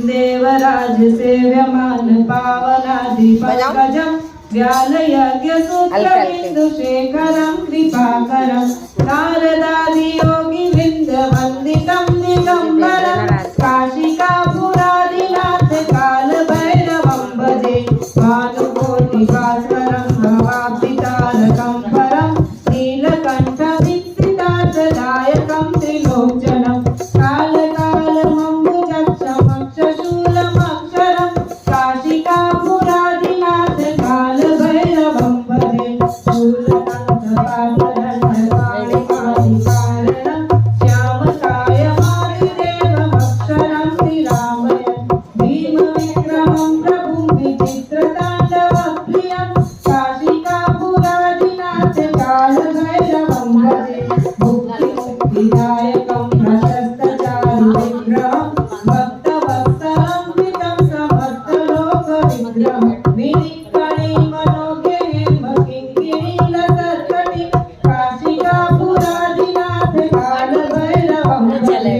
देवराज सेव्यमान पावनादि पंकजं व्याल यज्ञ सूत्र बिंदु शेखरं कृपाकरं नारदादि योगी वृंद वंदितं दिगंबरं काशिकापुरादिनाथ काल भैरवं भजे भानुकोटि भास्करं भवाब्धितारकं परं नीलकंठ दीक्षितार्थदायकं त्रिलोचनं कालकालमम्बुजक्षमक्षशूलमक्षरं काशिकापुरादिनाथ काल भैरवं भजे शूलकंठपाददण्डकालिकादिकारणं श्यामकायमादिदेवमक्षरं श्रीरामयन् भीमविक्रमं प्रभुं विचित्रताण्डवप्रियं काशिकापुरादिनाथ काल भैरवं भजे मुक्तिदायकं प्रशस्तचारुविग्रहं भक्तवत्सलं पितं समस्तलोकविग्रहं विनिक्कणि मनोज्ञेम किङ्किणीलसत्कटिं काशिकापुरादिनाथ काल भैरवं भजे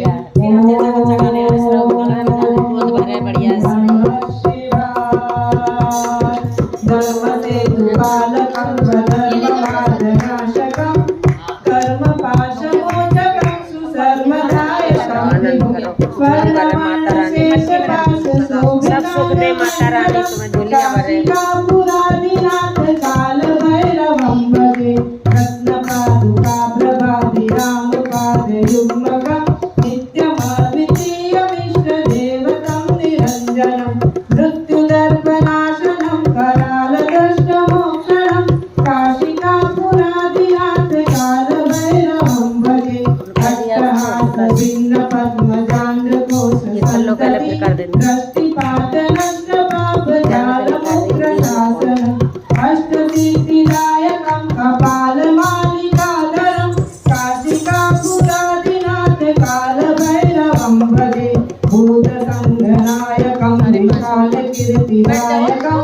धर्मसेतुपालकं स्वधर्ममार्गनाशकं कर्मपाशमोचकं सुसर्वदायकं काशिकापुरादिनाथ काल भैरवं भजे रत्नपादुका प्रभाभिरामपादयुग्मकं नित्यमद्वितीयमिष्टदेवतं निरञ्जनं मृत्युदर्पनाशनं करालदष्टमोक्षणं काशिकापुरादिनाथ काल भैरवं भजे अट्टहासभिन्नपद्मजान्द्रकोशसन्ततिं दृष्टिपाटनष्टपापजालमुग्रशासनम् अष्टसिद्धिदायकं कपालमालिकाधरं काशिकापुरादिनाथ काल भैरवं भजे भूतसङ्घनायकं विशालकीर्तिदायकं